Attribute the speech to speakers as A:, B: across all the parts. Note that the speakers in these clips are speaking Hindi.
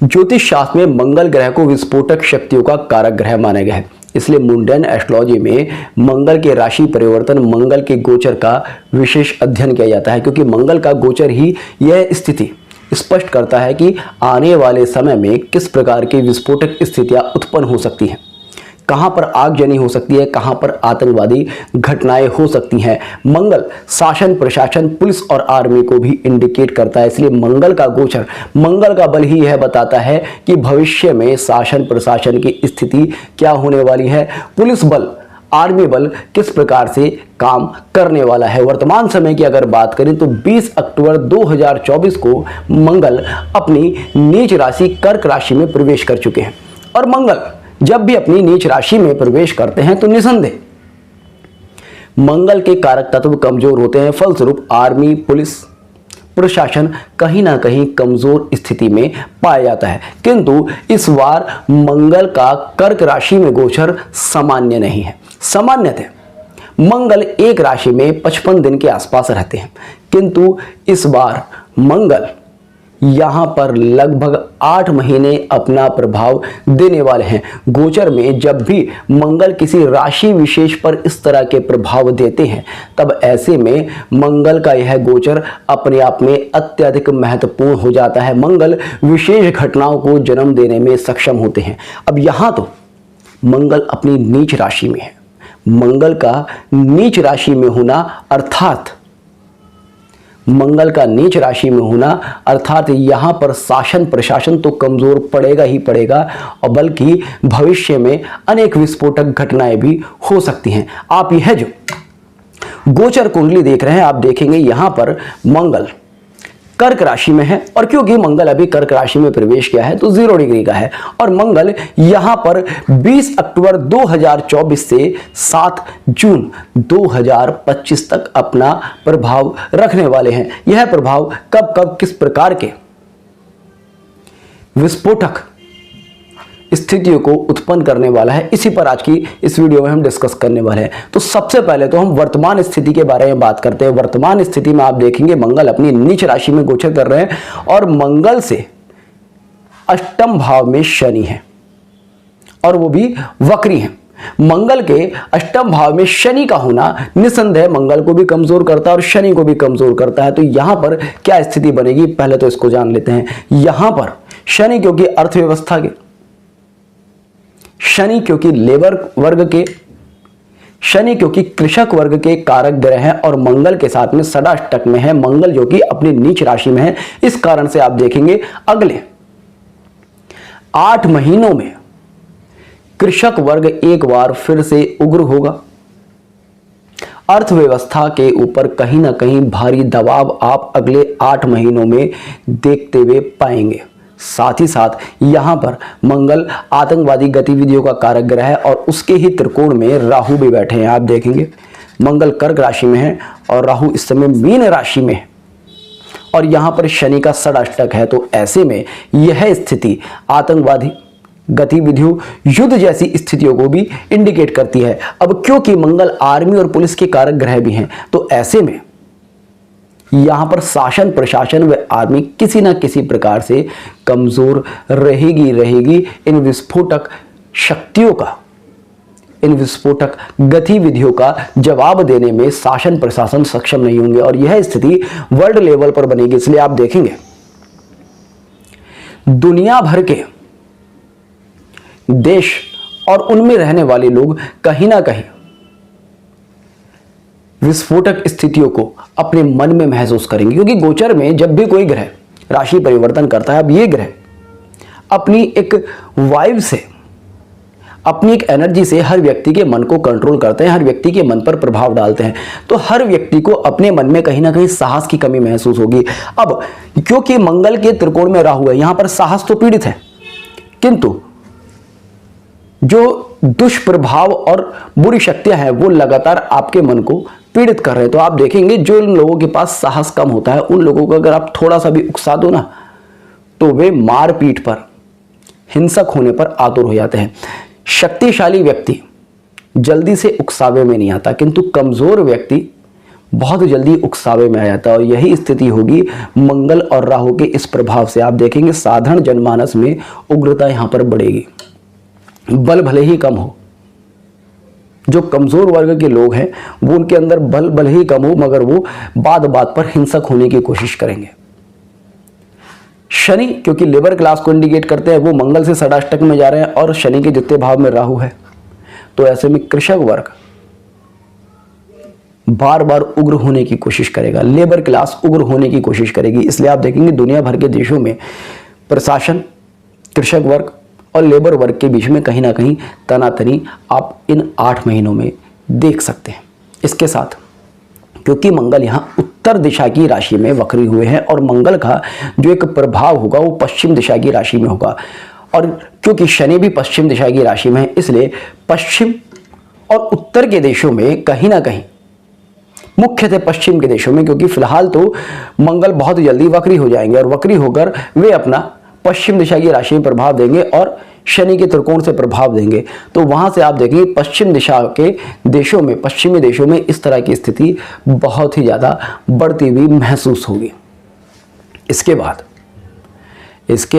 A: ज्योतिष शास्त्र में मंगल ग्रह को विस्फोटक शक्तियों का कारक ग्रह माना गया है। इसलिए मुंडन एस्ट्रोलॉजी में मंगल के राशि परिवर्तन, मंगल के गोचर का विशेष अध्ययन किया जाता है, क्योंकि मंगल का गोचर ही यह स्थिति स्पष्ट करता है कि आने वाले समय में किस प्रकार की विस्फोटक स्थितियां उत्पन्न हो सकती हैं, कहां पर आगजनी हो सकती है, कहां पर आतंकवादी घटनाएं हो सकती हैं। मंगल शासन, प्रशासन, पुलिस और आर्मी को भी इंडिकेट करता है। इसलिए मंगल का गोचर, मंगल का बल ही यह बताता है कि भविष्य में शासन प्रशासन की स्थिति क्या होने वाली है, पुलिस बल, आर्मी बल किस प्रकार से काम करने वाला है। वर्तमान समय की अगर बात करें तो 20 अक्टूबर 2024 को मंगल अपनी नीच राशि कर्क राशि में प्रवेश कर चुके हैं। और मंगल जब भी अपनी नीच राशि में प्रवेश करते हैं तो निसंदेह मंगल के कारक तत्व कमजोर होते हैं। फलस्वरूप आर्मी, पुलिस, प्रशासन कहीं ना कहीं कमजोर स्थिति में पाया जाता है। किंतु इस बार मंगल का कर्क राशि में गोचर सामान्य नहीं है। सामान्यतः मंगल एक राशि में 55 दिन के आसपास रहते हैं, किंतु इस बार मंगल यहां पर लगभग 8 महीने अपना प्रभाव देने वाले हैं। गोचर में जब भी मंगल किसी राशि विशेष पर इस तरह के प्रभाव देते हैं, तब ऐसे में मंगल का यह गोचर अपने आप में अत्यधिक महत्वपूर्ण हो जाता है। मंगल विशेष घटनाओं को जन्म देने में सक्षम होते हैं। अब यहां तो मंगल अपनी नीच राशि में है। मंगल का नीच राशि में होना अर्थात मंगल का नीच राशि में होना अर्थात यहां पर शासन प्रशासन तो कमजोर पड़ेगा ही पड़ेगा, और बल्कि भविष्य में अनेक विस्फोटक घटनाएं भी हो सकती हैं। आप यह जो गोचर कुंडली देख रहे हैं, आप देखेंगे यहां पर मंगल कर्क राशि में है, और क्योंकि मंगल अभी कर्क राशि में प्रवेश किया है तो 0 डिग्री का है, और मंगल यहां पर 20 अक्टूबर 2024 से 7 जून 2025 तक अपना प्रभाव रखने वाले हैं। यह प्रभाव कब कब किस प्रकार के विस्फोटक स्थितियों को उत्पन्न करने वाला है, इसी पर आज की इस वीडियो में हम डिस्कस करने वाले हैं। तो सबसे पहले तो हम वर्तमान स्थिति के बारे में बात करते हैं। वर्तमान स्थिति में आप देखेंगे मंगल अपनी नीच राशि में गोचर कर रहे हैं, और मंगल से अष्टम भाव में शनि है, और वो भी वक्री है। मंगल के अष्टम भाव में शनि का होना निसंदेह मंगल को भी कमजोर करता है और शनि को भी कमजोर करता है। तो यहां पर क्या स्थिति बनेगी, पहले तो इसको जान लेते हैं। यहां पर शनि क्योंकि अर्थव्यवस्था के, शनि क्योंकि लेबर वर्ग के, शनि क्योंकि कृषक वर्ग के कारक ग्रह हैं, और मंगल के साथ में षडाष्टक में है, मंगल जो कि अपनी नीच राशि में है। इस कारण से आप देखेंगे अगले 8 महीनों में कृषक वर्ग एक बार फिर से उग्र होगा। अर्थव्यवस्था के ऊपर कहीं ना कहीं भारी दबाव आप अगले 8 महीनों में देखते हुए पाएंगे। साथ ही साथ यहां पर मंगल आतंकवादी गतिविधियों का कारक ग्रह है, और उसके ही त्रिकोण में राहु भी बैठे हैं। आप देखेंगे मंगल कर्क राशि में है और राहु इस समय मीन राशि में है, और यहां पर शनि का षडाष्टक है। तो ऐसे में यह स्थिति आतंकवादी गतिविधियों, युद्ध जैसी स्थितियों को भी इंडिकेट करती है। अब क्योंकि मंगल आर्मी और पुलिस के कारक ग्रह भी हैं, तो ऐसे में यहां पर शासन प्रशासन व आर्मी किसी न किसी प्रकार से कमजोर रहेगी। इन विस्फोटक शक्तियों का, इन विस्फोटक गतिविधियों का जवाब देने में शासन प्रशासन सक्षम नहीं होंगे, और यह स्थिति वर्ल्ड लेवल पर बनेगी। इसलिए आप देखेंगे दुनिया भर के देश और उनमें रहने वाले लोग कहीं ना कहीं विस्फोटक स्थितियों को अपने मन में महसूस करेंगे, क्योंकि गोचर में जब भी कोई ग्रह राशि परिवर्तन करता है, अब ये ग्रह अपनी एक वाइब से, अपनी एक एनर्जी से हर व्यक्ति के मन को कंट्रोल करते हैं, हर व्यक्ति के मन पर प्रभाव डालते हैं। तो हर व्यक्ति को अपने मन में कहीं ना कहीं साहस की कमी महसूस होगी। अब क्योंकि मंगल के त्रिकोण में राहु है, यहां पर साहस तो पीड़ित है, किंतु जो दुष्प्रभाव और बुरी शक्तियां हैं वो लगातार आपके मन को पीड़ित कर रहे हैं। तो आप देखेंगे जो इन लोगों के पास साहस कम होता है, उन लोगों को अगर आप थोड़ा सा भी उकसा दो ना, तो वे मारपीट पर, हिंसक होने पर आतुर हो जाते हैं। शक्तिशाली व्यक्ति जल्दी से उकसावे में नहीं आता, किंतु कमजोर व्यक्ति बहुत जल्दी उकसावे में आ जाता है। और यही स्थिति होगी मंगल और राहु के इस प्रभाव से। आप देखेंगे साधारण जनमानस में उग्रता यहां पर बढ़ेगी, बल भले ही कम हो, जो कमजोर वर्ग के लोग हैं वो उनके अंदर बल भले ही कम हो मगर वो बात बात पर हिंसक होने की कोशिश करेंगे। शनि क्योंकि लेबर क्लास को इंडिकेट करते हैं, वो मंगल से षडाष्टक में जा रहे हैं और शनि के द्वितीय भाव में राहु है, तो ऐसे में कृषक वर्ग बार बार उग्र होने की कोशिश करेगा, लेबर क्लास उग्र होने की कोशिश करेगी। इसलिए आप देखेंगे दुनिया भर के देशों में प्रशासन, कृषक वर्ग और लेबर वर्ग के बीच में कहीं ना कहीं तनातनी आप इन 8 महीनों में देख सकते हैं। इसके साथ क्योंकि मंगल यहाँ उत्तर दिशा की राशि में वक्री हुए हैं और मंगल का जो एक प्रभाव होगा वो पश्चिम दिशा की राशि में होगा, और क्योंकि शनि भी पश्चिम दिशा की राशि में है इसलिए पश्चिम और उत्तर के देशों में कहीं ना कहीं, मुख्यतः पश्चिम के देशों में, क्योंकि फिलहाल तो मंगल बहुत जल्दी वक्री हो जाएंगे और वक्री होकर वे अपना पश्चिम दिशा की राशि में प्रभाव देंगे और शनि के त्रिकोण से प्रभाव देंगे। तो वहां से आप देखेंगे पश्चिम दिशा के देशों में, पश्चिमी देशों में इस तरह की स्थिति बहुत ही ज्यादा बढ़ती हुई महसूस होगी। इसके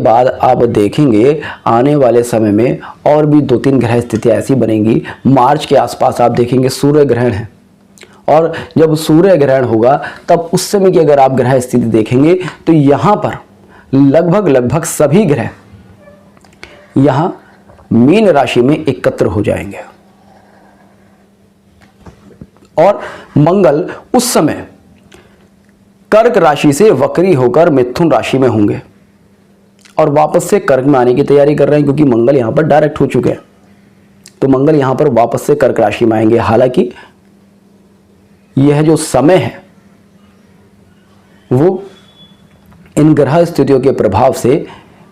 A: बाद आप देखेंगे आने वाले समय में और भी 2-3 ग्रह स्थितियां ऐसी बनेंगी। मार्च के आसपास आप देखेंगे सूर्य ग्रहण है, और जब सूर्य ग्रहण होगा तब उस समय की अगर आप ग्रह स्थिति देखेंगे तो यहां पर लगभग सभी ग्रह यहां मीन राशि में एकत्र हो जाएंगे और मंगल उस समय कर्क राशि से वक्री होकर मिथुन राशि में होंगे और वापस से कर्क में आने की तैयारी कर रहे हैं, क्योंकि मंगल यहां पर डायरेक्ट हो चुके हैं। तो मंगल यहां पर वापस से कर्क राशि में आएंगे। हालांकि यह जो समय है वो इन ग्रह स्थितियों के प्रभाव से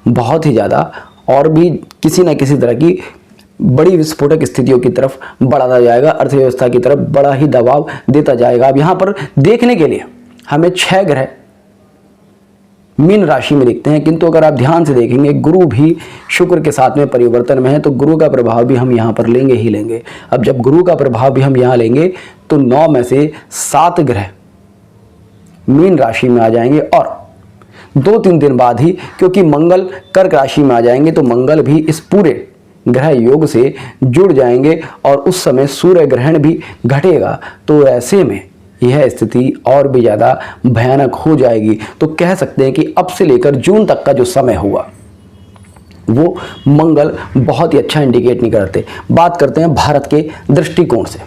A: बहुत ही ज्यादा और भी किसी न किसी तरह की बड़ी विस्फोटक स्थितियों की तरफ बढ़ाता जाएगा, अर्थव्यवस्था की तरफ बड़ा ही दबाव देता जाएगा। अब यहां पर देखने के लिए हमें 6 ग्रह मीन राशि में दिखते हैं, किंतु अगर आप ध्यान से देखेंगे गुरु भी शुक्र के साथ में परिवर्तन में है, तो गुरु का प्रभाव भी हम यहां पर लेंगे ही लेंगे। अब जब गुरु का प्रभाव भी हम यहां लेंगे तो 9 में से 7 ग्रह मीन राशि में आ जाएंगे और 2-3 दिन बाद ही, क्योंकि मंगल कर्क राशि में आ जाएंगे, तो मंगल भी इस पूरे ग्रह योग से जुड़ जाएंगे और उस समय सूर्य ग्रहण भी घटेगा। तो ऐसे में यह स्थिति और भी ज्यादा भयानक हो जाएगी। तो कह सकते हैं कि अब से लेकर जून तक का जो समय हुआ वो मंगल बहुत ही अच्छा इंडिकेट नहीं करते। बात करते हैं भारत के दृष्टिकोण से।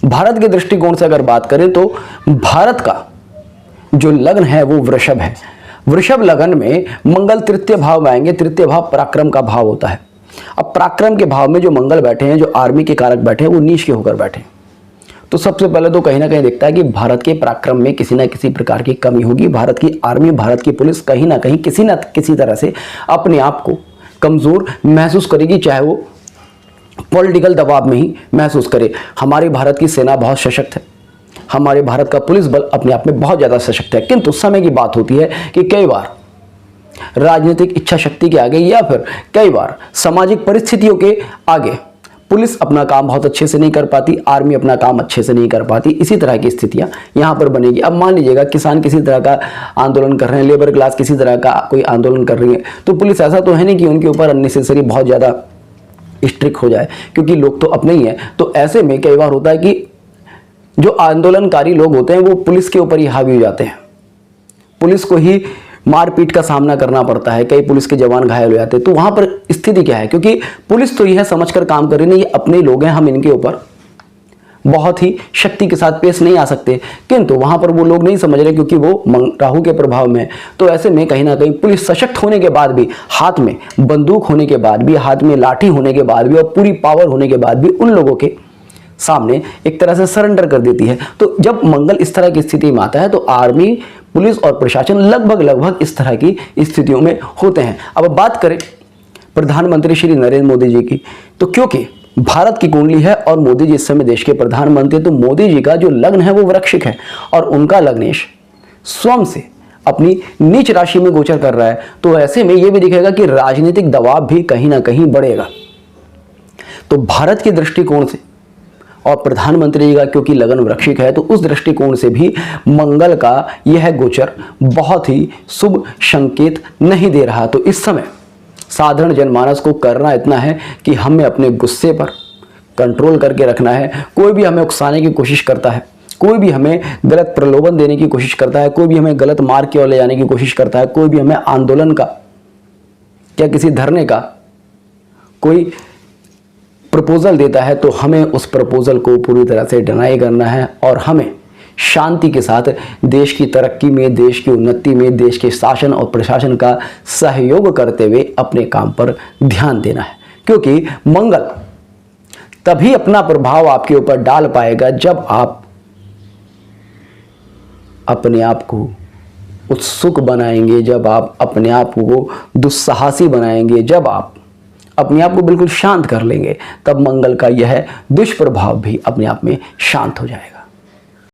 A: भारत के दृष्टिकोण से अगर बात करें तो भारत का जो लग्न है वो वृषभ है। वृषभ लग्न में मंगल तृतीय भाव में आएंगे। तृतीय भाव पराक्रम का भाव होता है। अब पराक्रम के भाव में जो मंगल बैठे हैं, जो आर्मी के कारक बैठे हैं, वो नीच के होकर बैठे हैं। तो सबसे पहले तो कहीं ना कहीं दिखता है कि भारत के पराक्रम में किसी ना किसी प्रकार की कमी होगी। भारत की आर्मी, भारत की पुलिस कहीं ना कहीं किसी ना किसी तरह से अपने आप को कमजोर महसूस करेगी, चाहे वो पॉलिटिकल दबाव में ही महसूस करे। हमारे भारत की सेना बहुत सशक्त है, हमारे भारत का पुलिस बल अपने आप में बहुत ज्यादा सशक्त है, किंतु समय की बात होती है कि कई बार राजनीतिक इच्छा शक्ति के आगे या फिर कई बार सामाजिक परिस्थितियों के आगे पुलिस अपना काम बहुत अच्छे से नहीं कर पाती, आर्मी अपना काम अच्छे से नहीं कर पाती। इसी तरह की स्थितियां यहां पर बनेगी। अब मान लीजिएगा किसान किसी तरह का आंदोलन कर रहे हैं, लेबर क्लास किसी तरह का कोई आंदोलन कर रही है, तो पुलिस ऐसा तो है नहीं कि उनके ऊपर अननेसेसरी बहुत ज्यादा स्ट्रिक्ट हो जाए, क्योंकि लोग तो अपने ही हैं। तो ऐसे में कई बार होता है कि जो आंदोलनकारी लोग होते हैं वो पुलिस के ऊपर ही हावी हो जाते हैं, पुलिस को ही मारपीट का सामना करना पड़ता है, कई पुलिस के जवान घायल हो जाते हैं। तो वहां पर स्थिति क्या है, क्योंकि पुलिस तो यह समझकर काम कर रही है, ये अपने लोग हैं, हम इनके ऊपर बहुत ही शक्ति के साथ पेश नहीं आ सकते, किंतु वहां पर वो लोग नहीं समझ रहे क्योंकि वो राहु के प्रभाव में। तो ऐसे में कहीं ना कहीं पुलिस सशक्त होने के बाद भी, हाथ में बंदूक होने के बाद भी, हाथ में लाठी होने के बाद भी और पूरी पावर होने के बाद भी उन लोगों के सामने एक तरह से सरेंडर कर देती है। तो जब मंगल इस तरह की स्थिति में आता है तो आर्मी, पुलिस और प्रशासन लगभग इस तरह की स्थितियों में होते हैं। अब बात करें प्रधानमंत्री श्री नरेंद्र मोदी जी की, तो क्योंकि भारत की कुंडली है और मोदी जी इस समय देश के प्रधानमंत्री, तो मोदी जी का जो लग्न है वो वृश्चिक है और उनका लग्नेश स्वयं से अपनी नीच राशि में गोचर कर रहा है। तो ऐसे में यह भी दिखेगा कि राजनीतिक दबाव भी कहीं ना कहीं बढ़ेगा। तो भारत के दृष्टिकोण से और प्रधानमंत्री जी का क्योंकि लगन वृश्चिक है, तो उस दृष्टिकोण से भी मंगल का यह गोचर बहुत ही शुभ संकेत नहीं दे रहा। तो इस समय साधारण जनमानस को करना इतना है कि हमें अपने गुस्से पर कंट्रोल करके रखना है। कोई भी हमें उकसाने की कोशिश करता है, कोई भी हमें गलत प्रलोभन देने की कोशिश करता है, कोई भी हमें गलत मार्ग की ओर ले जाने की कोशिश करता है, कोई भी हमें आंदोलन का या किसी धरने का कोई प्रपोजल देता है, तो हमें उस प्रपोजल को पूरी तरह से डिनाई करना है और हमें शांति के साथ देश की तरक्की में, देश की उन्नति में, देश के शासन और प्रशासन का सहयोग करते हुए अपने काम पर ध्यान देना है। क्योंकि मंगल तभी अपना प्रभाव आपके ऊपर डाल पाएगा जब आप अपने आप को उत्सुक बनाएंगे, जब आप अपने आप को दुस्साहसी बनाएंगे, जब आप अपने आप को बिल्कुल शांत कर लेंगे, तब मंगल का यह दुष्प्रभाव भी अपने आप में शांत हो जाएगा।